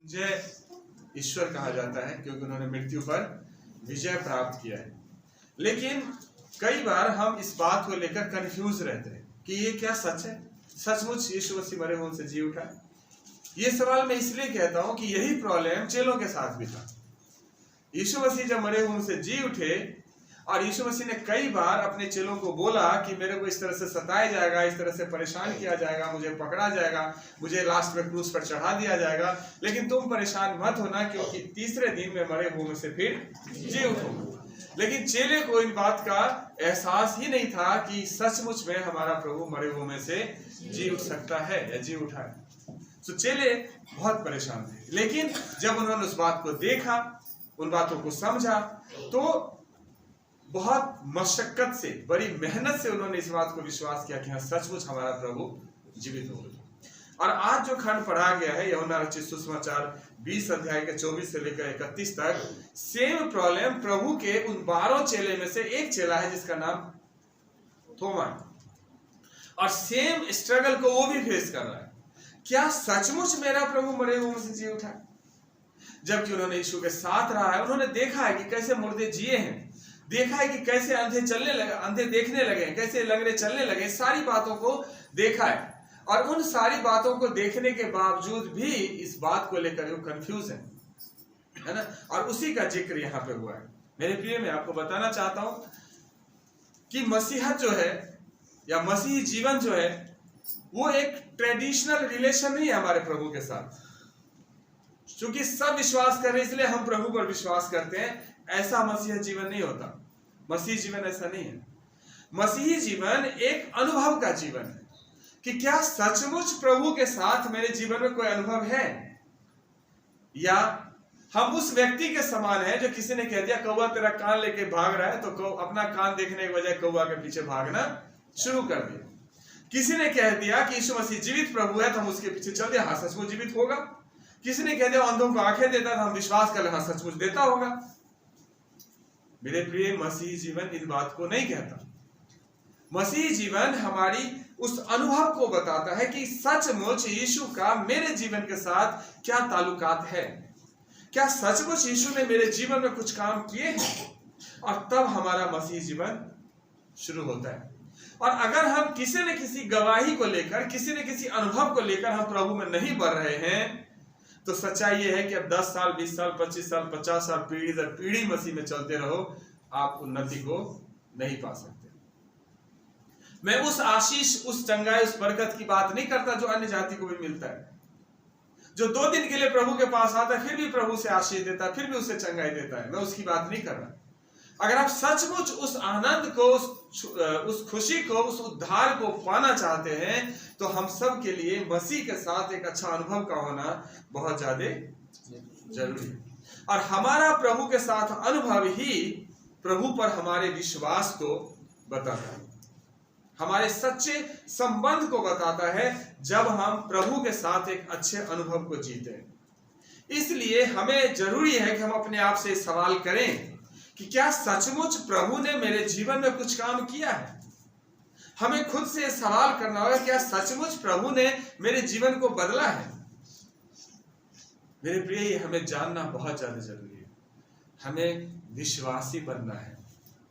जय ईश्वर कहा जाता है क्योंकि उन्होंने मृत्यु पर विजय प्राप्त किया है। लेकिन कई बार हम इस बात को लेकर कंफ्यूज रहते हैं कि ये क्या सच है, सचमुच यीशु मसीह मरे हुए से जी उठा है? ये सवाल मैं इसलिए कहता हूं कि यही प्रॉब्लम चेलों के साथ भी था। यीशु मसीह जब मरे हुए से जी उठे और यीशु मसीह ने कई बार अपने चेलों को बोला कि मेरे को इस तरह से सताया जाएगा, इस तरह से परेशान किया जाएगा, मुझे पकड़ा जाएगा, मुझे लास्ट में क्रूस पर चढ़ा दिया जाएगा, लेकिन तुम परेशान मत होना क्योंकि तीसरे दिन में मरे हुए से फिर जी उठूंगा। लेकिन चेले को इन बात का एहसास ही नहीं था कि सचमुच में हमारा प्रभु मरे हुए में से जी उठ सकता है या जी उठा है। तो चेले बहुत परेशान थे, लेकिन जब उन्होंने उस बात को देखा, उन बातों को समझा, तो बहुत मशक्कत से, बड़ी मेहनत से उन्होंने इस बात को विश्वास किया कि हाँ सचमुच हमारा प्रभु जीवित हो गया। और आज जो खंड पढ़ा गया है यूहन्ना रचित सुसमाचार 20 अध्याय के 24 से लेकर 31 तक, सेम प्रॉब्लम प्रभु के उन 12 चेले में से एक चेला है जिसका नाम थोमा, और सेम स्ट्रगल को वो भी फेस कर रहा है। क्या सचमुच मेरा प्रभु मरे हुए से जी उठा? जबकि उन्होंने यीशु के साथ रहा है, उन्होंने देखा है कि कैसे मुर्दे जिए हैं, देखा है कि कैसे अंधे चलने लगे, अंधे देखने लगे, कैसे लंगड़े चलने लगे, सारी बातों को देखा है। और उन सारी बातों को देखने के बावजूद भी इस बात को लेकर वो कंफ्यूज है ना। और उसी का जिक्र यहाँ पे हुआ है। मेरे प्रिय, मैं आपको बताना चाहता हूं कि मसीहत जो है या मसीही जीवन जो है वो एक ट्रेडिशनल रिलेशन नहीं है हमारे प्रभु के साथ। क्योंकि सब विश्वास कर रहे हैं इसलिए हम प्रभु पर विश्वास करते हैं, ऐसा मसीही जीवन नहीं होता। मसीही जीवन ऐसा नहीं है। मसीही जीवन एक अनुभव का जीवन है कि क्या सचमुच प्रभु के साथ मेरे जीवन में कोई अनुभव है, या हम उस व्यक्ति के समान है जो किसी ने कह दिया कौवा तेरा कान लेके भाग रहा है, तो अपना कान देखने के बजाय कौवा के पीछे भागना शुरू कर दिया। किसी ने कह दिया कि यीशु मसीह जीवित प्रभु है तो हम उसके पीछे चल दिया, हाँ सचमुच जीवित होगा। किसी ने कह दिया अंधों को आंखें देता था, हम विश्वास कर ले हाँ सचमुच देता होगा। मेरे प्रिय, मसीही जीवन इन बात को नहीं कहता। मसीही जीवन हमारी उस अनुभव को बताता है कि सचमुच यीशु का मेरे जीवन के साथ क्या ताल्लुकात है, क्या सचमुच यीशु ने मेरे जीवन में कुछ काम किए हैं, और तब हमारा मसीही जीवन शुरू होता है। और अगर हम किसी न किसी गवाही को लेकर, किसी न किसी अनुभव को लेकर हम प्रभु में नहीं बढ़ रहे हैं, तो सच्चाई यह है कि अब 10 साल 20 साल 25 साल 50 साल पीढ़ी दर पीढ़ी मसीह में चलते रहो, आप उन्नति को नहीं पा सकते। मैं उस आशीष, उस चंगाई, उस बरकत की बात नहीं करता जो अन्य जाति को भी मिलता है, जो 2 दिन के लिए प्रभु के पास आता है फिर भी प्रभु से आशीष देता है, फिर भी उसे चंगाई देता है। मैं उसकी बात नहीं कर रहा। अगर आप सचमुच उस आनंद को, उस खुशी को, उस उद्धार को पाना चाहते हैं, तो हम सब के लिए मसीह के साथ एक अच्छा अनुभव का होना बहुत ज्यादा जरूरी है। और हमारा प्रभु के साथ अनुभव ही प्रभु पर हमारे विश्वास को बताता है, हमारे सच्चे संबंध को बताता है, जब हम प्रभु के साथ एक अच्छे अनुभव को जीते हैं। इसलिए हमें जरूरी है कि हम अपने आप से सवाल करें कि क्या सचमुच प्रभु ने मेरे जीवन में कुछ काम किया है। हमें खुद से सवाल करना होगा, क्या सचमुच प्रभु ने मेरे जीवन को बदला है। मेरे प्रिय, ये हमें जानना बहुत ज्यादा जरूरी है। हमें विश्वासी बनना है,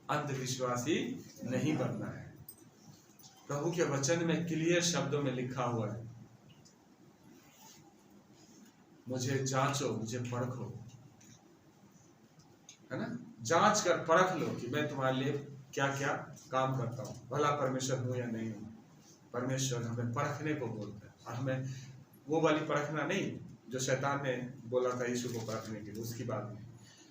अंधविश्वासी नहीं बनना है। प्रभु के वचन में क्लियर शब्दों में लिखा हुआ है, मुझे जांचो, मुझे परखो, है ना। जांच कर परख लो कि मैं तुम्हारे लिए क्या क्या काम करता हूं, भला परमेश्वर हूं या नहीं हूं। परमेश्वर हमें परखने को बोलता है, और हमें वो वाली परखना नहीं जो शैतान ने बोला था यीशु को परखने के लिए, उसकी बात नहीं।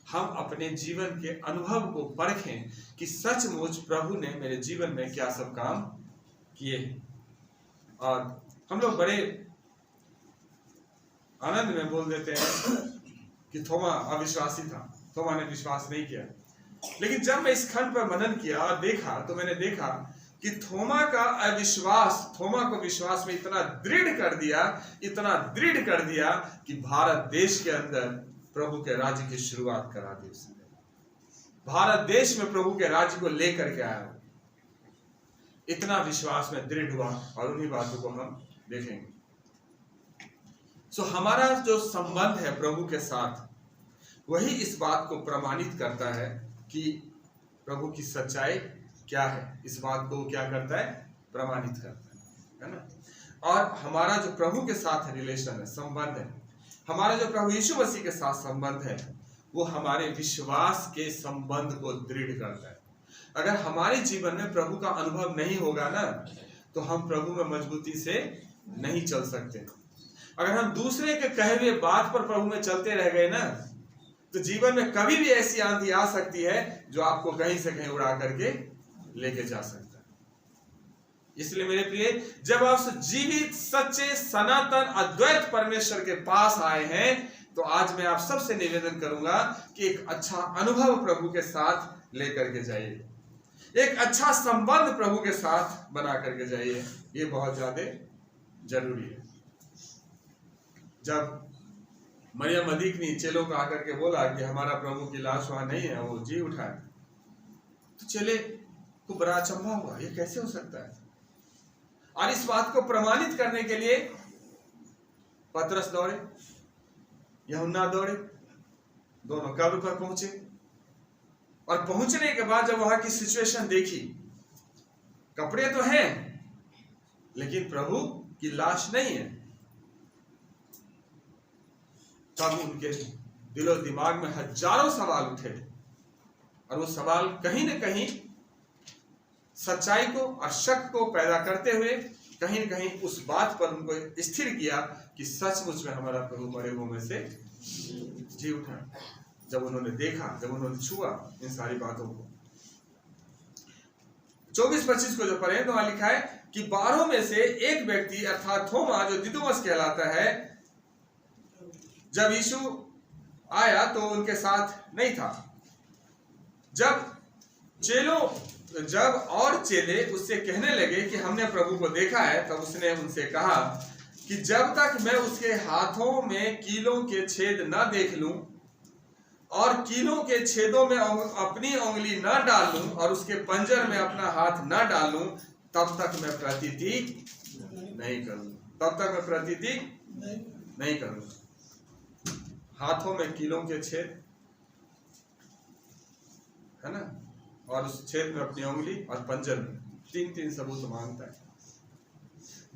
हम अपने जीवन के अनुभव को परखें कि सचमुच प्रभु ने मेरे जीवन में क्या सब काम किए हैं। और हम लोग बड़े आनंद में बोल देते हैं कि थोमा अविश्वासी था, थोमा ने विश्वास नहीं किया। लेकिन जब मैं इस खंड पर मनन किया और देखा, तो मैंने देखा कि थोमा का अविश्वास थोमा को विश्वास में इतना दृढ़ कर दिया, इतना दृढ़ कर दिया कि भारत देश के अंदर प्रभु के राज्य की शुरुआत करा दी उसने। भारत देश में प्रभु के राज्य को लेकर के आया, इतना विश्वास में दृढ़ हुआ। और उन्हीं बातों को हम देखेंगे। सो हमारा जो संबंध है प्रभु के साथ, वही इस बात को प्रमाणित करता है कि प्रभु की सच्चाई क्या है। इस बात को क्या करता है? प्रमाणित करता है ना। और हमारा जो प्रभु के साथ रिलेशन है, संबंध है, हमारा जो प्रभु यीशु मसीह के साथ संबंध है, वो हमारे विश्वास के संबंध को दृढ़ करता है। अगर हमारे जीवन में प्रभु का अनुभव नहीं होगा ना, तो हम प्रभु में मजबूती से नहीं चल सकते। अगर हम दूसरे के कहे हुए बात पर प्रभु में चलते रह गए ना, तो जीवन में कभी भी ऐसी आंधी आ सकती है जो आपको कहीं से कहीं उड़ा करके लेके जा सकता है। इसलिए मेरे प्रिय, जब आप जीवित, सच्चे, सनातन, अद्वैत परमेश्वर के पास आए हैं, तो आज मैं आप सबसे निवेदन करूंगा कि एक अच्छा अनुभव प्रभु के साथ लेकर के जाइए, एक अच्छा संबंध प्रभु के साथ बना करके जाइए। ये बहुत ज्यादा जरूरी है। जब मरियम मदीकनी चेलों को आकर के बोला कि हमारा प्रभु की लाश वहां नहीं है, वो जी उठा है, तो चेले को बड़ा अचंभा हुआ, ये कैसे हो सकता है। और इस बात को प्रमाणित करने के लिए पतरस दौड़े, यूहन्ना दौड़े, दोनों कब्र पर पहुंचे। और पहुंचने के बाद जब वहां की सिचुएशन देखी, कपड़े तो हैं लेकिन प्रभु की लाश नहीं है, तब उनके दिलो दिमाग में हजारों सवाल उठे। और वो सवाल कहीं न कहीं सच्चाई को और शक को पैदा करते हुए कहीं न कहीं उस बात पर उनको स्थिर किया कि सचमुच में हमारा प्रभु मरे हुओं में से जी उठा। जब उन्होंने देखा, जब उन्होंने छुआ इन सारी बातों को। 24-25 को जो पढ़े तो वहां लिखा है कि 12 में से एक व्यक्ति अर्थात थोमा, जो दिदुमस कहलाता है, जब यीशु आया तो उनके साथ नहीं था। जब और चेले उससे कहने लगे कि हमने प्रभु को देखा है, तब उसने उनसे कहा कि जब तक मैं उसके हाथों में कीलों के छेद न देख लूं और कीलों के छेदों में अपनी उंगली न डालूं और उसके पंजर में अपना हाथ न डालूं, तब तक मैं प्रतीति नहीं करूं। हाथों में कीलों के छेद है ना, और उस छेद में अपनी उंगली और पंजर में 3 सबूत मांगता है।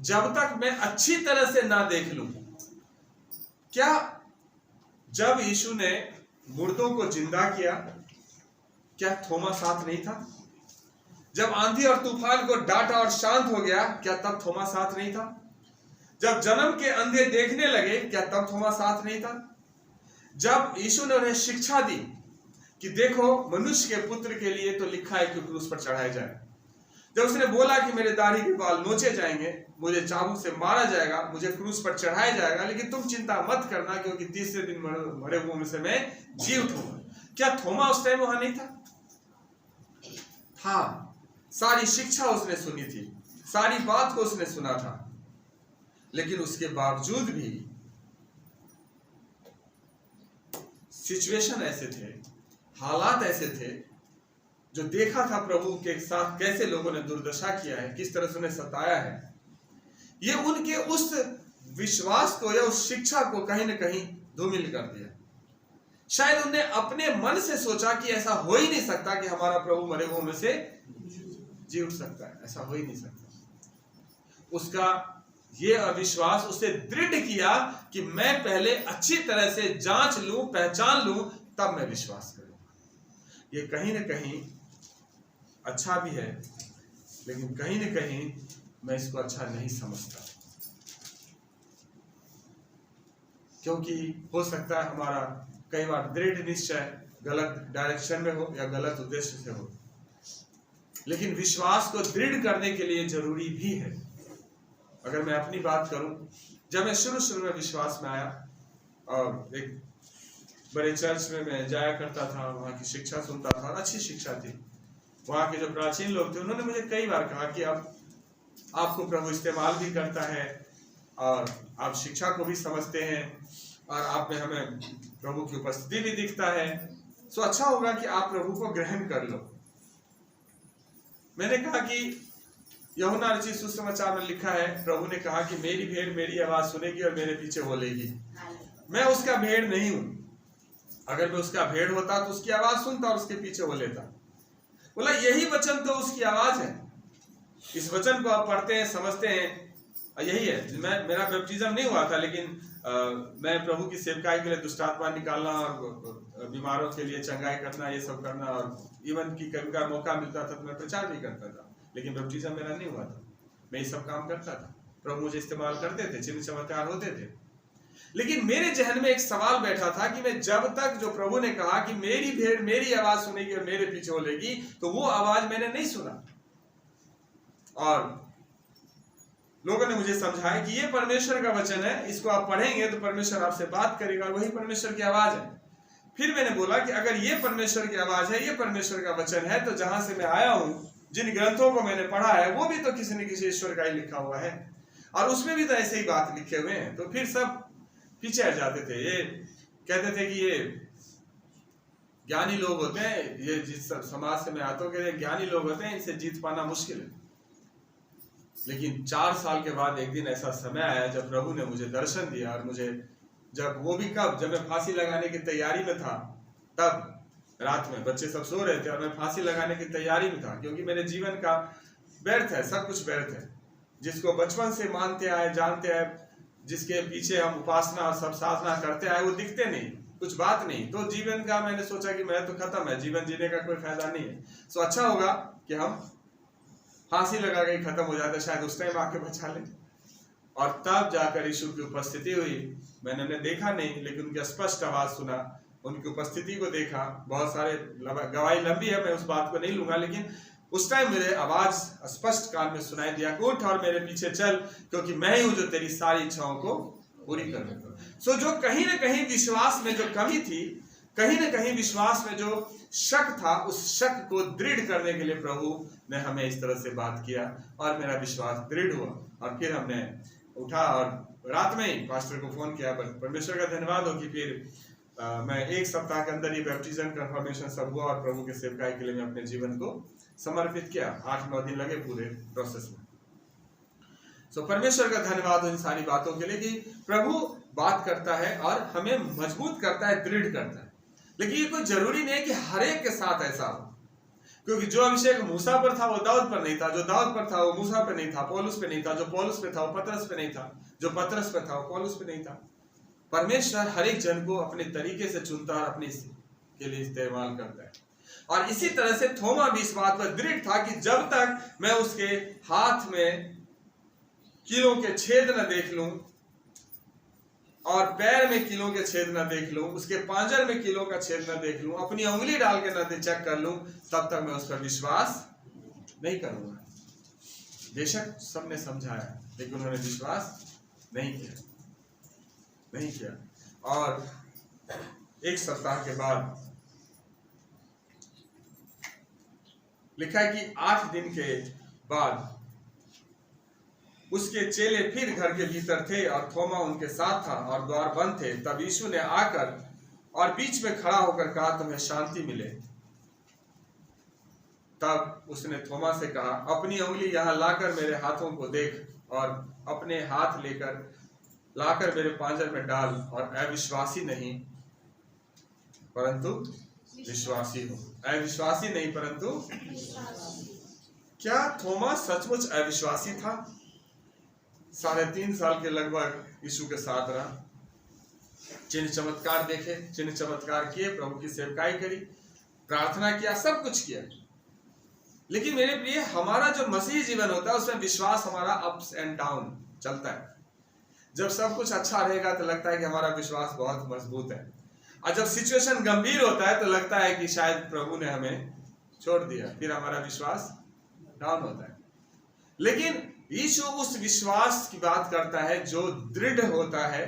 जब तक मैं अच्छी तरह से ना देख लूं। क्या जब यीशु ने मुर्दों को जिंदा किया, क्या थोमा साथ नहीं था? जब आंधी और तूफान को डांटा और शांत हो गया, क्या तब थोमा साथ नहीं था? जब जन्म के अंधे देखने लगे, क्या तब थोमा साथ नहीं था? जब यीशु ने उन्हें शिक्षा दी कि देखो, मनुष्य के पुत्र के लिए तो लिखा है कि क्रूस पर चढ़ाया जाए, जब उसने बोला कि मेरे दाढ़ी के बाल नोचे जाएंगे, मुझे चाबुक से मारा जाएगा, मुझे क्रूस पर चढ़ाया जाएगा, लेकिन तुम चिंता मत करना क्योंकि तीसरे दिन मरे हुओं में से मैं जी उठूंगा, क्या थोमा उस टाइम वहां नहीं था? सारी शिक्षा उसने सुनी थी, सारी बात को उसने सुना था, लेकिन उसके बावजूद भी सिचुएशन ऐसे थे, हालात ऐसे थे, जो देखा था प्रभु के साथ कैसे लोगों ने दुर्दशा किया है, किस तरह से उन्हें सताया है। ये उनके उस विश्वास को या उस शिक्षा को कहीं न कहीं धूमिल कर दिया। शायद उन्हें अपने मन से सोचा कि ऐसा हो ही नहीं सकता कि हमारा प्रभु मरे हुओं में से जी उठ सकता है, ऐसा हो ही नहीं सकता। उसका ये अविश्वास उसे दृढ़ किया कि मैं पहले अच्छी तरह से जांच लूं, पहचान लूं, तब मैं विश्वास करूंगा। ये कहीं न कहीं अच्छा भी है, लेकिन कहीं न कहीं मैं इसको अच्छा नहीं समझता, क्योंकि हो सकता है हमारा कई बार दृढ़ निश्चय गलत डायरेक्शन में हो या गलत उद्देश्य से हो, लेकिन विश्वास को दृढ़ करने के लिए जरूरी भी है। अगर मैं अपनी बात करूं, जब मैं शुरू में विश्वास में आया और एक बड़े चर्च में मैं जाया करता था, वहाँ की शिक्षा सुनता था, अच्छी शिक्षा थी। वहाँ के जो प्राचीन लोग थे, उन्होंने मुझे कई बार कहा कि अब आपको प्रभु इस्तेमाल भी करता है और आप शिक्षा को भी समझते हैं और आप में हमें प्रभु की उपस्थिति भी दिखता है, सो अच्छा होगा कि आप प्रभु को ग्रहण कर लो। मैंने कहा कि यूहन्ना रचित सुसमाचार में लिखा है, प्रभु ने कहा कि मेरी भेड़ मेरी आवाज सुनेगी और मेरे पीछे बोलेगी। मैं उसका भेड़ नहीं हूं। अगर मैं उसका भेड़ होता तो उसकी आवाज सुनता और उसके पीछे वो लेता। बोला यही वचन तो उसकी आवाज है। इस वचन को आप पढ़ते हैं, समझते हैं, यही है। मेरा बैप्टिज्म नहीं हुआ था, लेकिन मैं प्रभु की सेवकाई के लिए दुष्टात्मा निकालना और बीमारों के लिए चंगाई करना, ये सब करना, और इवन की कभी का मौका मिलता था तो मैं प्रचार भी करता था, लेकिन बैप्टिज्म मेरा नहीं हुआ था। मैं ये सब काम करता था, प्रभु मुझे इस्तेमाल करते थे, चिन्ह चमत्कार होते थे। लेकिन मेरे जहन में एक सवाल बैठा था कि मैं जब तक, जो प्रभु ने कहा कि मेरी भेड़ मेरी आवाज सुनेगी और मेरे पीछे बोलेगी, तो वो आवाज मैंने नहीं सुना। और लोगों ने मुझे समझाया कि ये परमेश्वर का वचन है, इसको आप पढ़ेंगे तो परमेश्वर आपसे बात करेगा, और वही परमेश्वर की आवाज है। फिर मैंने बोला कि अगर ये परमेश्वर की आवाज है, ये परमेश्वर का वचन है, तो जहां से मैं आया हूं, जिन ग्रंथों को मैंने पढ़ा है, वो भी तो किसी न किसी ईश्वर का ही लिखा हुआ है, और उसमें भी तो ऐसे ही बात लिखे हुए हैं। तो फिर सब पीछे हट जाते थे। ये कहते थे कि ये ज्ञानी लोग होते हैं, ये जिस समाज से मैं आता हूँ, कहते ज्ञानी लोग होते हैं, इनसे जीत पाना मुश्किल है। लेकिन 4 साल के बाद एक दिन ऐसा समय आया जब प्रभु ने मुझे दर्शन दिया, और मुझे जब, वो भी कब, जब मैं फांसी लगाने की तैयारी में था, तब रात में बच्चे सब सो रहे थे और मैं फांसी लगाने की तैयारी में था, क्योंकि मेरे जीवन का व्यर्थ है, सब कुछ व्यर्थ है। जिसको बचपन से मानते आए, जानते आए, जिसके पीछे हम उपासना और सब साधना करते आए, वो दिखते नहीं, कुछ बात नहीं। तो जीवन का मैंने सोचा कि मैं तो खत्म है, जीवन जीने का कोई फायदा नहीं है, तो अच्छा होगा कि हम फांसी लगा के खत्म हो जाता, शायद उस टाइम आके बचा ले। और तब जाकर यीशु की उपस्थिति हुई। मैंने उन्हें देखा नहीं, लेकिन उनकी स्पष्ट आवाज सुना, उनकी उपस्थिति को देखा। बहुत सारे गवाही लंबी है, मैं उस बात को नहीं लूंगा, लेकिन उस टाइम मेरे आवाज स्पष्ट कान में सुनाई दिया, उठ और मेरे पीछे चल, क्योंकि मैं ही हूं जो तेरी सारी इच्छाओं को पूरी कर देता हूं। सो जो कहीं ना कहीं विश्वास में जो कमी थी, कहीं ना कहीं विश्वास में जो शक था, उस शक को दृढ़ करने के लिए प्रभु ने हमें इस तरह से बात किया, और मेरा विश्वास दृढ़ हुआ। और फिर हमने उठा और रात में ही पास्टर को फोन किया। परमेश्वर का धन्यवाद हो कि फिर मैं 1 सप्ताह के अंदर ही बैप्टिज्म कंफर्मेशन सब हुआ, और प्रभु के सेवकाई के लिए मैं अपने जीवन को समर्पित किया। 8-9 दिन लगे पूरे प्रोसेस में। सो परमेश्वर का धन्यवाद हो इन सारी बातों के लिए कि प्रभु बात करता है और हमें मजबूत करता है, दृढ़ करता है। लेकिन ये कोई जरूरी नहीं है कि हर एक के साथ ऐसा हो, क्योंकि जो अभिषेक मूसा पर था वो दाऊद पर नहीं था, जो दाऊद पर था वो मूसा पर नहीं था, पौलुस पे नहीं था, जो पौलुस पे था वो पतरस पे नहीं था, जो पतरस पे था वो पौलुस पे नहीं था। परमेश्वर हर एक जन को अपने तरीके से चुनता है और अपने के लिए इस्तेमाल करता है। और इसी तरह से थोमा भी इस बात पर दृढ़ था कि जब तक मैं उसके हाथ में कीलों के छेद न देख लूं, और पैर में कीलों के छेद न देख लूं, उसके पांजर में कीलों का छेद न देख लूं, अपनी उंगली डाल के न चेक कर लूं, तब तक मैं उस पर विश्वास नहीं करूंगा। बेशक सबने समझाया, लेकिन उन्होंने विश्वास नहीं किया। और 1 सप्ताह के बाद लिखा है कि 8 दिन के बाद उसके चेले फिर घर के भीतर थे और थोमा उनके साथ था और द्वार बंद थे। तब यीशु ने आकर और बीच में खड़ा होकर कहा, तुम्हें शांति मिले। तब उसने थोमा से कहा, अपनी उंगली यहाँ लाकर मेरे हाथों को देख, और अपने हाथ लेकर लाकर मेरे पांजर में डाल, और अविश्वासी नहीं परंतु विश्वासी हो। अविश्वासी नहीं परंतु। क्या थोमा सचमुच अविश्वासी था? 3.5 साल के लगभग यीशु के साथ रहा, चिन्ह चमत्कार देखे, चिन्ह चमत्कार किए, प्रभु की सेवकाई करी, प्रार्थना किया, सब कुछ किया। लेकिन मेरे प्रिय, हमारा जो मसीही जीवन होता है उसमें विश्वास हमारा अप्स एंड डाउन चलता है। जब सब कुछ अच्छा रहेगा तो लगता है कि हमारा विश्वास बहुत मजबूत है, और जब सिचुएशन गंभीर होता है तो लगता है कि शायद प्रभु ने हमें छोड़ दिया, फिर हमारा विश्वास डाउन होता है। लेकिन यीशु उस विश्वास की बात करता है जो दृढ़ होता है,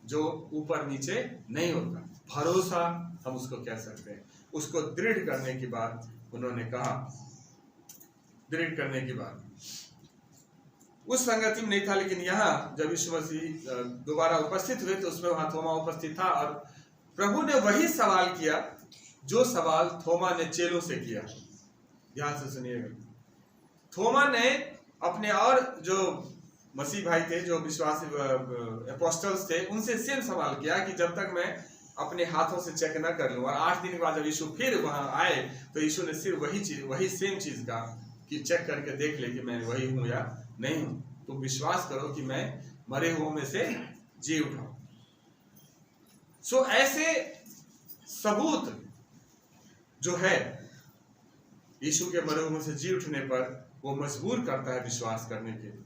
जो ऊपर नीचे नहीं होता। भरोसा हम उसको कह सकते हैं। उसको दृढ़ करने की बात उन्होंने कहा। दृढ़ करने की बात उस संगति में नहीं था, लेकिन यहाँ जब यीशु मसीह दोबारा उपस्थित हुए तो उसमें वहां थोमा उपस्थित था, और प्रभु ने वही सवाल किया जो सवाल थोमा ने चेलों से किया। ध्यान से सुनिएगा। थोमा ने अपने और जो मसीह भाई थे, जो विश्वासी अपोस्टल्स थे, उनसे सेम सवाल किया कि जब तक मैं अपने हाथों से चेक न कर लूं। और 8 दिन के बाद जब यीशु फिर वहां आए तो यीशु ने सिर्फ वही सेम चीज कहा कि चेक करके देख ले कि मैं वही हूं या नहीं हूं, तुम विश्वास करो कि मैं मरे हुओं में से जी उठा। सो ऐसे सबूत जो है यीशु के मरे हुओं से जी उठने पर, वो मजबूर करता है विश्वास करने के लिए।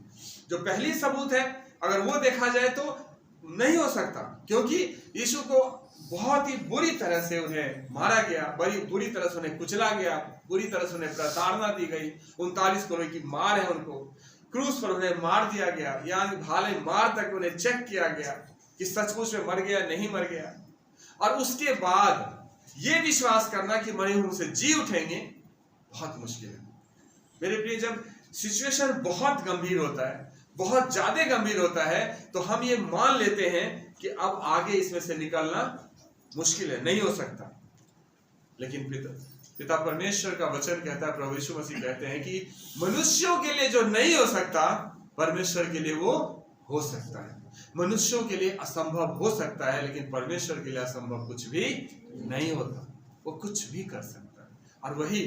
जो पहली सबूत है, अगर वो देखा जाए तो नहीं हो सकता, क्योंकि यीशु को बहुत ही बुरी तरह से उन्हें मारा गया, बड़ी बुरी तरह से उन्हें कुचला गया, बुरी तरह से उन्हें प्रताड़ना दी गई। 39 करोड़ की मार है उनको, क्रूस पर उन्हें मार दिया गया, यानी भाले मार तक उन्हें चेक किया गया कि सचमुच में मर गया नहीं मर गया। और उसके बाद ये विश्वास करना कि मरे हुए से जी उठेंगे बहुत मुश्किल है मेरे प्रिय। जब सिचुएशन बहुत गंभीर होता है, बहुत ज्यादा गंभीर होता है, तो हम ये मान लेते हैं कि अब आगे इसमें से निकलना मुश्किल है, नहीं हो सकता। लेकिन पिता परमेश्वर का वचन कहता है, प्रभु यीशु मसीह कहते हैं कि मनुष्यों के लिए जो नहीं हो सकता, परमेश्वर के लिए वो हो सकता है। मनुष्यों के लिए असंभव हो सकता है, लेकिन परमेश्वर के लिए असंभव कुछ भी नहीं होता। वो कुछ भी कर सकता है, और वही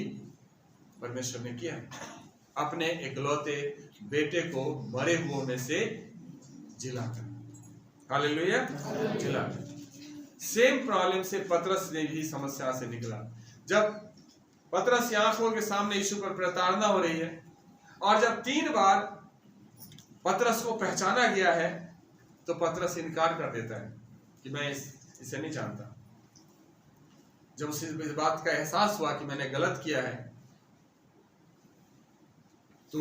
परमेश्वर ने किया, अपने इकलौते बेटे को मरे हुओं में से जिलाकर। हालेलुया, जिलाकर। सेम प्रॉब्लम से पतरस ने भी समस्या से निकला। जब पतरस आंखों के सामने यीशु पर प्रताड़ना हो रही है, और जब 3 बार पतरस को पहचाना गया है, तो पतरस इनकार कर देता है कि मैं इसे नहीं जानता। जब उसे इस बात का एहसास हुआ कि मैंने गलत किया है, तो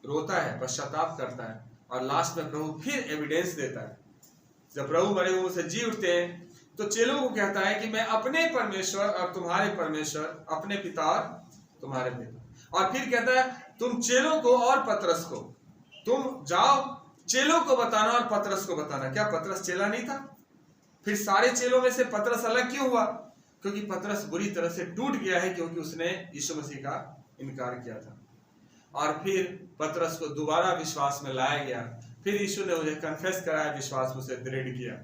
रोता है, पश्चाताप करता है, और लास्ट में प्रभु फिर एविडेंस देता है। जब प्रभु मरे हुए से जी उठते हैं, तो चेलों को कहता है कि मैं अपने परमेश्वर और तुम्हारे परमेश्वर, अपने पिता और तुम्हारे पिता। और फिर कहता है तुम चेलों को और पतरस को, तुम जाओ चेलों को बताना और पतरस को बताना। क्या पतरस चेला नहीं था? फिर सारे चेलों में से पतरस अलग क्यों हुआ? क्योंकि पतरस बुरी तरह से टूट गया है, क्योंकि उसने यीशु मसीह का इनकार किया था। और फिर पतरस को दोबारा विश्वास में लाया गया, फिर यीशु ने उन्हें कन्फेस कराया, विश्वास उसे दृढ़ किया।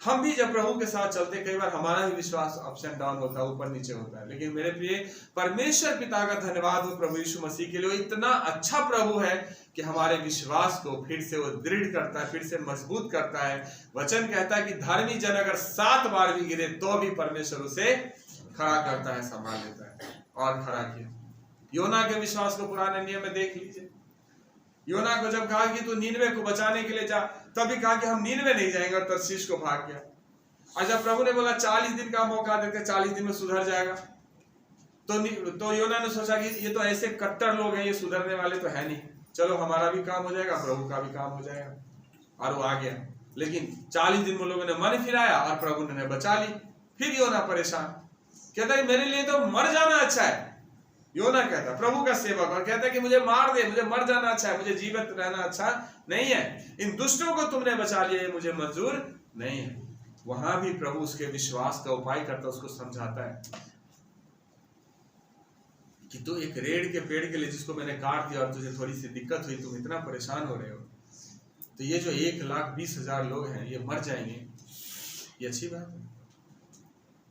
हम भी जब प्रभु के साथ चलते, कई बार हमारा भी विश्वास अप्स एंड डाउन होता है, ऊपर नीचे होता है, लेकिन मेरे प्रिय परमेश्वर पिता का धन्यवाद हो प्रभु यीशु मसीह के लिए। वो इतना अच्छा प्रभु है कि हमारे विश्वास को फिर से वो दृढ़ करता है, फिर से मजबूत करता है। वचन कहता है कि धर्मी जन अगर 7 बार भी गिरे तो भी परमेश्वर उसे खड़ा करता है, संभाल लेता है, और खड़ा किया। योना के विश्वास को पुराने नियम में देख लीजिए। योना को जब कहा कि तू नीनवे को बचाने के लिए जा, तभी कहा कि हम नीनवे नहीं जाएंगे, और तर्शीश को भाग गया। और जब प्रभु ने बोला 40 दिन का मौका देते, 40 दिन में सुधर जाएगा, तो योना ने सोचा कि ये तो ऐसे कट्टर लोग हैं, ये सुधरने वाले तो है नहीं, चलो हमारा भी काम हो जाएगा, प्रभु का भी काम हो जाएगा, और वो आ गया। लेकिन 40 दिन में लोगों ने मन फिराया और प्रभु ने बचा ली। फिर योना परेशान, कहता है मेरे लिए तो मर जाना अच्छा है। योना कहता, प्रभु का सेवक, और कहता है कि मुझे मार दे, मुझे मर जाना अच्छा है, मुझे जीवित रहना अच्छा नहीं है। इन दुष्टों को तुमने बचा लिया, ये मुझे मंजूर नहीं है। वहां भी प्रभु उसके विश्वास का उपाय करता, उसको समझाता है कि तू एक रेड़ के पेड़ के लिए जिसको मैंने काट दिया और तुझे थोड़ी सी दिक्कत हुई, तुम इतना परेशान हो रहे हो, तो ये जो 1,20,000 लोग हैं ये मर जाएंगे, ये अच्छी बात है।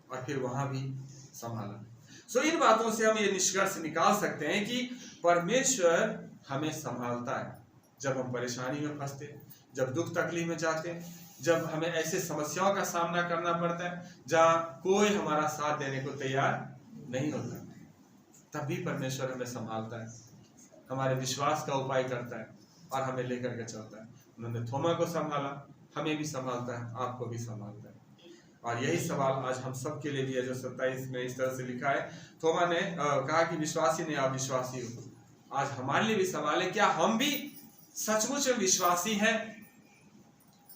और फिर वहां भी संभाला। सो इन बातों से हम ये निष्कर्ष निकाल सकते हैं कि परमेश्वर हमें संभालता है जब हम परेशानी में फंसते, जब दुख तकलीफ में जाते हैं, जब हमें ऐसे समस्याओं का सामना करना पड़ता है जहां कोई हमारा साथ देने को तैयार नहीं होता, तब भी परमेश्वर हमें संभालता है, हमारे विश्वास का उपाय करता है और हमें लेकर के चलता है। उन्होंने थोमा को संभाला, हमें भी संभालता है, आपको भी संभालता है। और यही सवाल आज हम सब के लिए भी है, जो 27 में इस तरह से लिखा है। थोमा ने कहा कि विश्वासी नहीं, अविश्वासी हो। आज हमारे लिए भी सवाल है, क्या हम भी सचमुच में विश्वासी हैं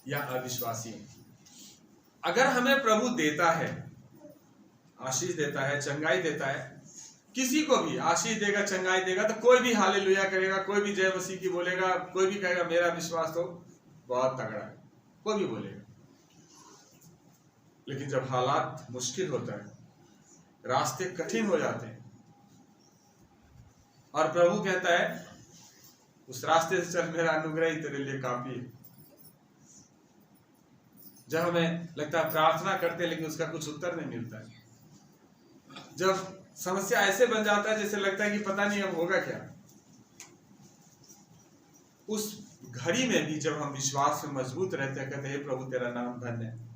या अविश्वासी हैं? अगर हमें प्रभु देता है, आशीष देता है, चंगाई देता है, किसी को भी आशीष देगा, चंगाई देगा, तो कोई भी हालेलुया करेगा, कोई भी जय मसीह की बोलेगा, कोई भी कहेगा मेरा विश्वास तो बहुत तगड़ा है, कोई भी बोलेगा। लेकिन जब हालात मुश्किल होता है, रास्ते कठिन हो जाते हैं, और प्रभु कहता है उस रास्ते से चल, मेरा अनुग्रह ही तेरे लिए काफी है। जब हमें लगता है प्रार्थना करते लेकिन उसका कुछ उत्तर नहीं मिलता है, जब समस्या ऐसे बन जाता है जैसे लगता है कि पता नहीं अब होगा क्या, उस घड़ी में भी जब हम विश्वास में मजबूत रहते हैं, कहते हैं प्रभु तेरा नाम धन्य है।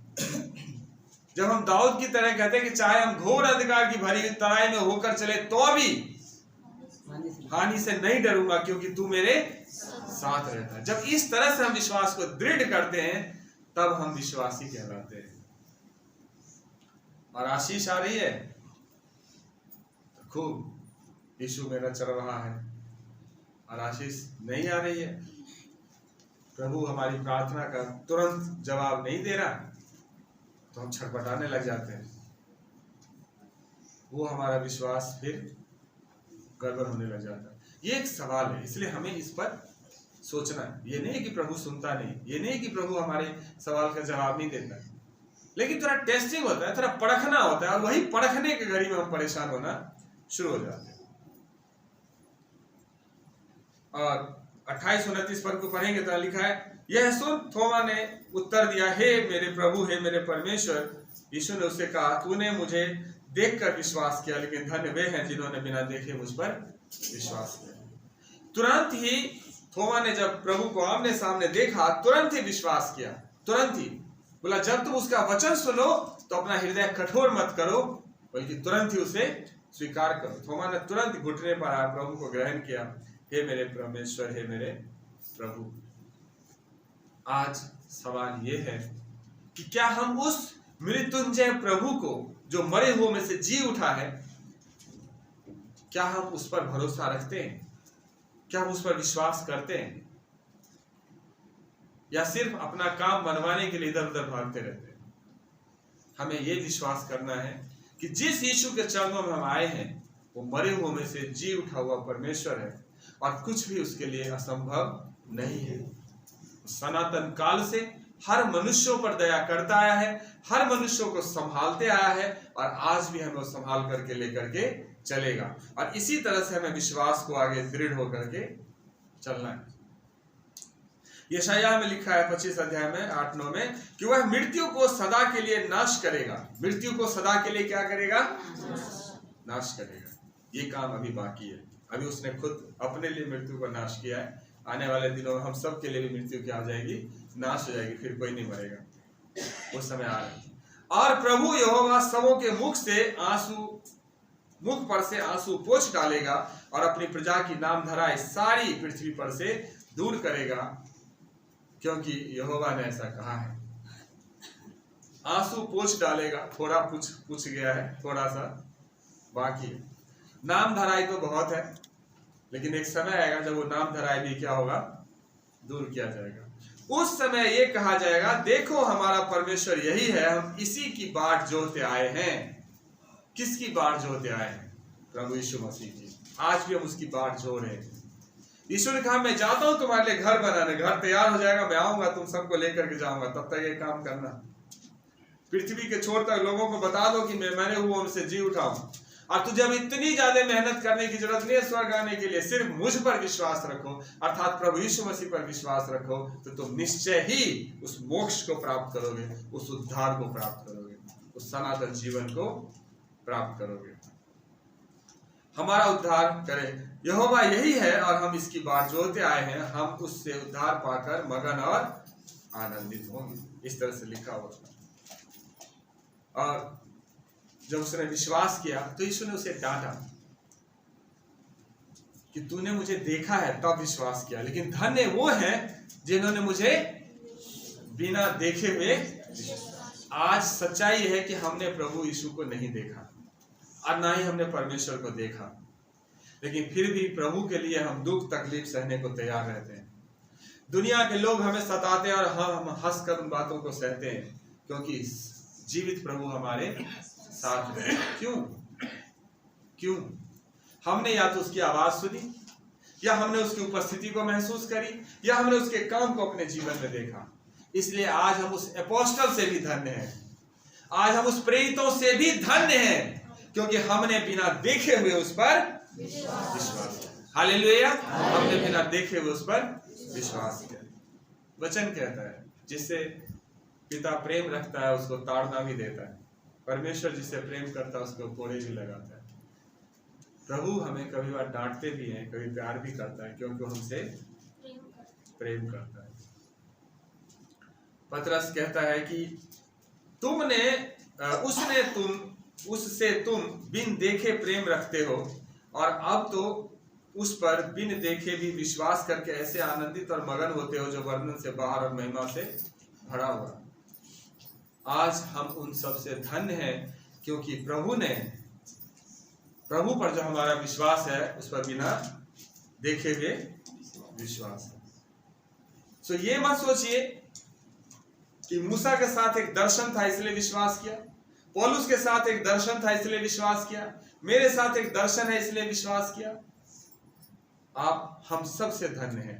जब हम दाऊद की तरह कहते हैं कि चाहे हम घोर अंधकार की भरी तराई में होकर चले तो भी हानि से नहीं डरूंगा, क्योंकि तू मेरे साथ रहता है। जब इस तरह से हम विश्वास को दृढ़ करते हैं तब हम विश्वासी कहलाते हैं। और आशीष आ रही है तो खूब यीशु मेरा चल रहा है, और आशीष नहीं आ रही है, प्रभु हमारी प्रार्थना का तुरंत जवाब नहीं दे रहा, तो हम छटपटाने लग जाते हैं। वो हमारा विश्वास फिर गड़बड़ होने लग जाता है। ये एक सवाल है, इसलिए हमें इस पर सोचना है। ये नहीं कि प्रभु सुनता नहीं, ये नहीं कि प्रभु हमारे सवाल का जवाब नहीं देता, लेकिन थोड़ा टेस्टिंग होता है, थोड़ा परखना होता है, और वही परखने के घड़ी में हम परेशान होना शुरू हो जाते हैं। और 28-29 पद को पढ़ेंगे तो लिखा है, यह सुन थोमा ने उत्तर दिया, हे मेरे प्रभु, हे मेरे परमेश्वर। यीशु ने उससे कहा, तूने मुझे देखकर विश्वास किया, लेकिन धन्य वे हैं जिन्होंने बिना देखे मुझ पर विश्वास किया। तुरंत ही थोमा ने जब प्रभु को आमने सामने देखा, तुरंत ही विश्वास किया। तुरंत ही बोला, जब तुम उसका वचन सुनो तो अपना हृदय कठोर मत करो, बल्कि तुरंत ही उसे स्वीकार करो। थोमा ने तुरंत घुटने पर आया, प्रभु को ग्रहण किया, हे मेरे परमेश्वर, हे मेरे प्रभु। आज सवाल ये है कि क्या हम उस मृत्युंजय प्रभु को, जो मरे हुए में से जी उठा है, क्या हम उस पर भरोसा रखते हैं? क्या हम उस पर विश्वास करते हैं, या सिर्फ अपना काम बनवाने के लिए इधर उधर भागते रहते हैं? हमें यह विश्वास करना है कि जिस यीशु के चरणों में हम आए हैं, वो मरे हुए में से जी उठा हुआ परमेश्वर है, और कुछ भी उसके लिए असंभव नहीं है। सनातन काल से हर मनुष्यों पर दया करता आया है, हर मनुष्यों को संभालते आया है, और आज भी हमें संभाल करके लेकर के चलेगा। और इसी तरह से हमें विश्वास को आगे दृढ़ होकर के चलना है। यशायाह में लिखा है 25 अध्याय में 8-9 में कि वह मृत्यु को सदा के लिए नाश करेगा। मृत्यु को सदा के लिए क्या करेगा? नाश करेगा। ये काम अभी बाकी है। अभी उसने खुद अपने लिए मृत्यु को नाश किया है। आने वाले दिनों में हम सब के लिए भी मृत्यु क्या हो जाएगी? नाश हो जाएगी, फिर कोई नहीं मरेगा। वो समय आ रहा है। और प्रभु यहोवा सबों के मुख पर से आंसू पोंछ डालेगा, और अपनी प्रजा की नाम धराई सारी पृथ्वी पर से दूर करेगा, क्योंकि यहोवा ने ऐसा कहा है। आंसू पोंछ डालेगा, थोड़ा पूछ गया है, थोड़ा सा बाकी है। नाम धराई तो बहुत है, लेकिन एक समय आएगा जब वो नाम धराई भी क्या होगा? दूर किया जाएगा। उस समय ये कहा जाएगा, देखो हमारा परमेश्वर यही है, हम इसी की बाट जोहते आए हैं। किसकी बाट जोहते आए हैं? प्रभु यीशु मसीह की। आज भी हम उसकी बाट जोह रहे हैं। यीशु ने कहा, मैं जाता हूं तुम्हारे लिए घर बनाने, घर तैयार हो जाएगा, मैं आऊंगा, तुम सबको लेकर के जाऊंगा, तब तक ये काम करना। पृथ्वी के छोर तक लोगों को बता दो कि मैं मरे हुए उनसे जी उठाऊं। और तुझे अब इतनी ज्यादा मेहनत करने की जरूरत नहीं है स्वर्ग आने के लिए, सिर्फ मुझ पर विश्वास रखो, अर्थात प्रभु यीशु मसीह पर विश्वास रखो, तो तुम निश्चय ही उस मोक्ष को प्राप्त करोगे, उस उद्धार को प्राप्त करोगे, उस सनातन जीवन को प्राप्त करोगे। हमारा उद्धार करे यहोवा यही है, और हम इसकी बाट जोहते आए हैं, हम उससे उद्धार पाकर मगन और आनंदित होंगे। इस तरह से लिखा हुआ। और जब उसने विश्वास किया तो यीशु ने उसे डांटा कि तूने मुझे देखा है तब विश्वास किया, लेकिन धन्य वो है जिन्होंने मुझे बिना देखे हुए। आज सच्चाई है कि हमने प्रभु यीशु को नहीं देखा और ना ही हमने परमेश्वर को देखा, लेकिन फिर भी प्रभु के लिए हम दुख तकलीफ सहने को तैयार रहते हैं। दुनिया के लोग हमें सताते हैं और हम हंसकर उन बातों को सहते हैं, क्योंकि जीवित प्रभु हमारे साथ है। क्यों? हमने या तो उसकी आवाज सुनी, या हमने उसकी उपस्थिति को महसूस करी, या हमने उसके काम को अपने जीवन में देखा। इसलिए आज हम उस अपोस्टल से भी धन्य हैं, आज हम उस प्रेरितों से भी धन्य हैं, क्योंकि हमने बिना देखे हुए उस पर विश्वास किया। हालेलुया। हमने बिना देखे हुए उस पर विश्वास किया। वचन कहता है जिससे पिता प्रेम रखता है उसको ताड़ना भी देता है, परमेश्वर जिससे प्रेम करता है उसको कोड़े भी लगाता है। प्रभु हमें कभी बार डांटते भी हैं, कभी प्यार भी करता है, क्योंकि हमसे प्रेम करता है। पतरस कहता है कि उससे तुम बिन देखे प्रेम रखते हो, और अब तो उस पर बिन देखे भी विश्वास करके ऐसे आनंदित और मगन होते हो जो वर्णन से बाहर और महिमा से भरा हुआ। आज हम उन सब से धन्य हैं, क्योंकि प्रभु पर जो हमारा विश्वास है उस पर बिना देखे हुए विश्वास है। सो ये मत सोचिए कि मूसा के साथ एक दर्शन था इसलिए विश्वास किया, पौलुस के साथ एक दर्शन था इसलिए विश्वास किया, मेरे साथ एक दर्शन है इसलिए विश्वास किया। आप हम सब से धन्य हैं,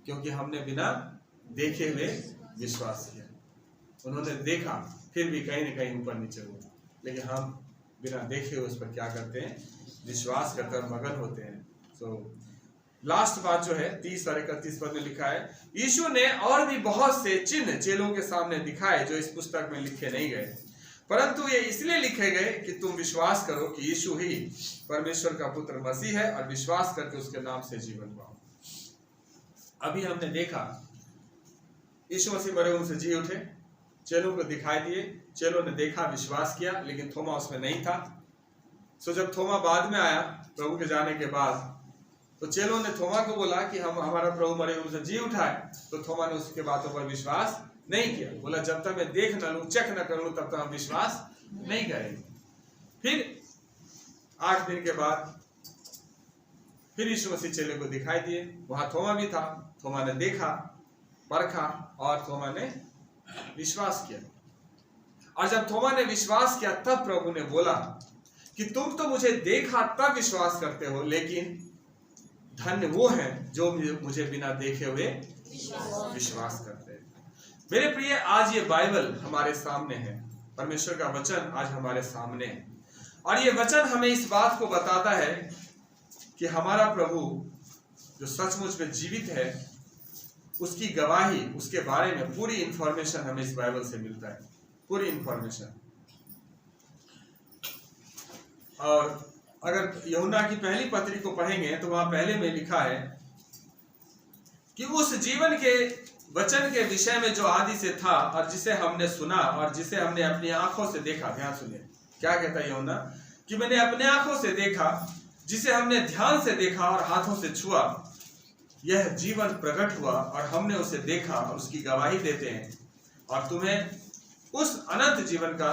क्योंकि हमने बिना देखे हुए विश्वास किया। उन्होंने देखा फिर भी कहीं न कहीं ऊपर नीचे हुआ, लेकिन हम बिना देखे हुए उस पर क्या करते हैं, विश्वास करते और मगन होते हैं। सो लास्ट बात जो है 30 और 31 पद में लिखा है, यीशु ने और भी बहुत से चिन्ह चेलों के सामने दिखाए जो इस पुस्तक में लिखे नहीं गए, परंतु ये इसलिए लिखे गए कि तुम विश्वास करो कि यीशु ही परमेश्वर का पुत्र मसीह है, और विश्वास करके उसके नाम से जीवन पाओ। अभी हमने देखा यीशु मसीह मरे उनसे जी उठे, चेलों को दिखाई दिए, चेलों ने देखा, विश्वास किया, लेकिन थोमा उसमें नहीं था। सो जब थोमा बाद में आया प्रभु के जाने के बाद, तो चेलों ने थोमा को बोला कि हमारा प्रभु मरे उनसे जी उठा है, तो थोमा ने उसके बातों पर विश्वास नहीं किया। बोला जब तक मैं देख न लूं, चेक न करूं, तब तक हम विश्वास नहीं करेंगे। फिर 8 दिन के बाद फिर यीशु मसीह चेले को दिखाई दिए, वहां थोमा भी था। थोमा ने देखा, परखा, और थोमा ने विश्वास किया। और जब थोमा ने विश्वास किया तब प्रभु ने बोला कि तुम तो मुझे देखा तब विश्वास करते हो, लेकिन धन्य वो हैं जो मुझे बिना देखे हुए विश्वास करते हैं। मेरे प्रिय, आज ये बाइबल हमारे सामने है, परमेश्वर का वचन आज हमारे सामने है, और ये वचन हमें इस बात को बताता है कि हमारा प्रभु जो सचमुच में जीवित है, उसकी गवाही, उसके बारे में पूरी इंफॉर्मेशन हमें इस बाइबल से मिलता है, पूरी इंफॉर्मेशन। और अगर यूहन्ना की पहली पत्री को पढ़ेंगे तो वहां पहले में लिखा है कि उस जीवन के वचन के विषय में जो आदि से था, और जिसे हमने सुना और जिसे हमने अपनी आंखों से देखा। ध्यान सुनिए क्या कहता है यूहन्ना, कि मैंने अपने आंखों से देखा, जिसे हमने ध्यान से देखा और हाथों से छुआ, यह जीवन प्रकट हुआ और हमने उसे देखा और उसकी गवाही देते हैं, और तुम्हें उस अनंत जीवन का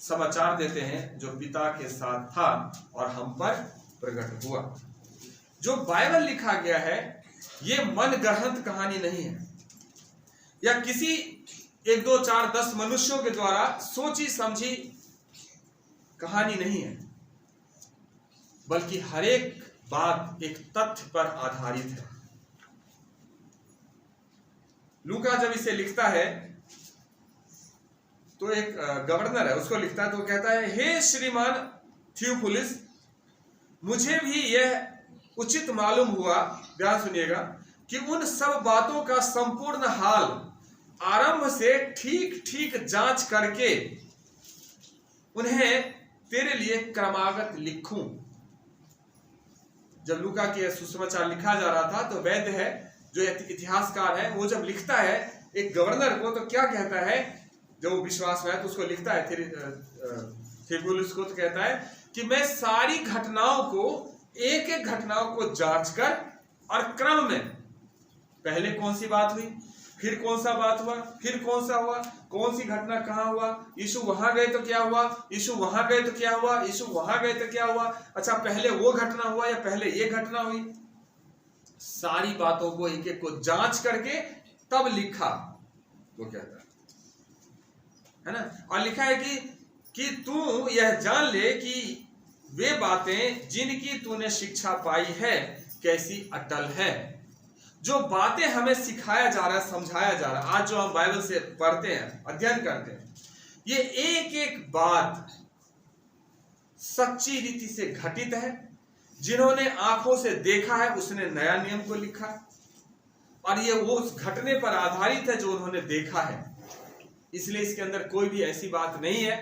समाचार देते हैं जो पिता के साथ था और हम पर प्रकट हुआ। जो बाइबल लिखा गया है ये मन गढ़ंत कहानी नहीं है, या किसी 1 2 4 10 मनुष्यों के द्वारा सोची समझी कहानी नहीं है, बल्कि हर एक बात एक तथ्य पर आधारित है। लूका जब इसे लिखता है तो एक गवर्नर है उसको लिखता है, तो कहता है, हे श्रीमान थियोफिलुस, मुझे भी यह उचित मालूम हुआ, ध्यान सुनिएगा, कि उन सब बातों का संपूर्ण हाल आरंभ से ठीक ठीक जांच करके उन्हें तेरे लिए क्रमागत लिखूं। जब लूका के सुसमाचार लिखा जा रहा था तो वैद्य है जो इतिहासकार है, वो जब लिखता है एक गवर्नर को, तो क्या कहता है, जो विश्वास में है तो उसको लिखता है थियोफिलुस को, तो कहता है कि मैं सारी घटनाओं को, एक एक घटनाओं को जांच कर और क्रम में, पहले कौन सी बात हुई, फिर कौन सा बात हुआ, फिर कौन सा हुआ, कौन सी घटना कहाँ हुआ, यीशु वहां गए तो क्या हुआ, यीशु वहां गए तो क्या हुआ, यीशु वहां गए तो क्या हुआ, अच्छा पहले वो घटना हुआ या पहले ये घटना हुई। सारी बातों को एक एक को जांच करके तब लिखा, वो कहता है ना। और लिखा है कि तू यह जान ले कि वे बातें जिनकी तूने शिक्षा पाई है कैसी अटल है। जो बातें हमें सिखाया जा रहा है, समझाया जा रहा है, आज जो हम बाइबल से पढ़ते हैं, अध्ययन करते हैं, ये एक एक बात सच्ची रीति से घटित है, जिन्होंने आंखों से देखा है उसने नया नियम को लिखा, और ये वो उस घटने पर आधारित है जो उन्होंने देखा है, इसलिए इसके अंदर कोई भी ऐसी बात नहीं है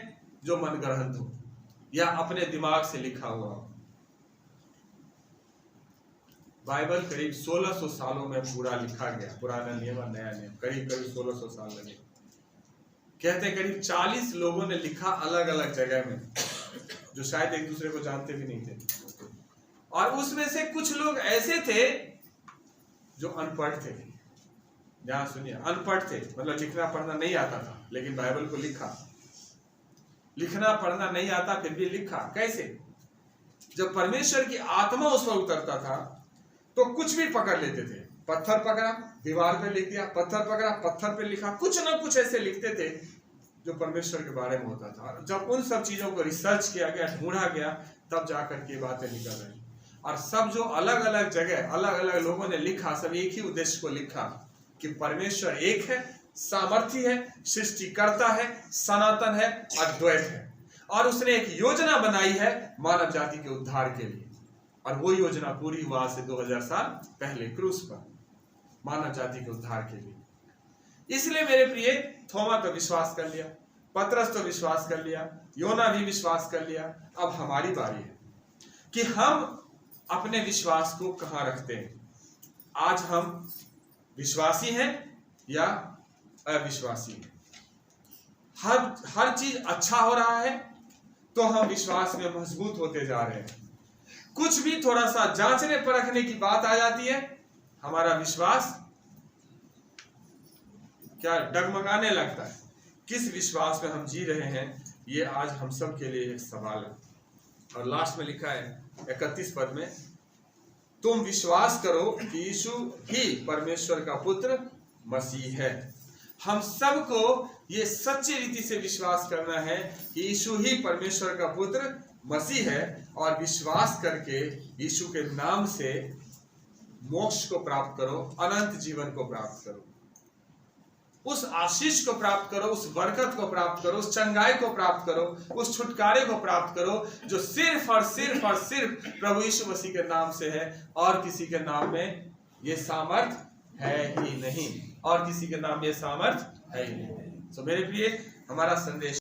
जो मनगढ़ंत हो या अपने दिमाग से लिखा हुआ हो। बाइबल करीब 1600 सालों में पूरा लिखा गया, पुराना नियम और नया नियम करीब 1600 साल लगे। कहते हैं करीब 40 लोगों ने लिखा अलग अलग जगह में, जो शायद एक दूसरे को जानते भी नहीं थे। और उसमें से कुछ लोग ऐसे थे जो अनपढ़ थे। ध्यान सुनिए, अनपढ़ थे, मतलब लिखना पढ़ना नहीं आता था, लेकिन बाइबल को लिखा। लिखना पढ़ना नहीं आता फिर भी लिखा। कैसे? जब परमेश्वर की आत्मा उस पर उतरता था तो कुछ भी पकड़ लेते थे। पत्थर पकड़ा, दीवार पे लिख दिया, पत्थर पकड़ा, पत्थर पे लिखा, कुछ ना कुछ ऐसे लिखते थे जो परमेश्वर के बारे में होता था। जब उन सब चीजों को रिसर्च किया गया, ढूंढा गया, तब जाकर के बातें निकल रही। और सब जो अलग अलग जगह अलग अलग लोगों ने लिखा, सब एक ही उद्देश्य को लिखा कि परमेश्वर एक है, सामर्थी है, सृष्टिकर्ता है, सनातन है, अद्वैत है, और उसने एक योजना बनाई है मानव जाति के उद्धार के लिए। और वो योजना पूरी हुआ से 2000 साल पहले क्रूस पर, मानव जाति के उद्धार के लिए। इसलिए मेरे प्रिय, थोमा तो विश्वास कर लिया, पतरस तो विश्वास कर लिया, योना भी विश्वास कर लिया। अब हमारी बारी है कि हम अपने विश्वास को कहां रखते हैं। आज हम विश्वासी हैं या अविश्वासी हैं? हर चीज अच्छा हो रहा है तो हम विश्वास में मजबूत होते जा रहे हैं। कुछ भी थोड़ा सा जांचने परखने की बात आ जाती है, हमारा विश्वास क्या डगमगाने लगता है। किस विश्वास में हम जी रहे हैं, ये आज हम सब के लिए एक सवाल है। और लास्ट में लिखा है 31 पद में, तुम विश्वास करो कि यीशु ही परमेश्वर का पुत्र मसीह है। हम सबको ये सच्ची रीति से विश्वास करना है कि यीशु ही परमेश्वर का पुत्र मसीह है, और विश्वास करके यीशु के नाम से मोक्ष को प्राप्त करो, अनंत जीवन को प्राप्त करो, उस आशीष को प्राप्त करो, उस बरकत को प्राप्त करो, उस चंगाई को प्राप्त करो, उस छुटकारे को प्राप्त करो जो सिर्फ और सिर्फ और सिर्फ प्रभु यीशु मसीह के नाम से है। और किसी के नाम में ये सामर्थ है ही नहीं, और किसी के नाम में ये सामर्थ है ही नहीं। तो मेरे प्रिय, हमारा संदेश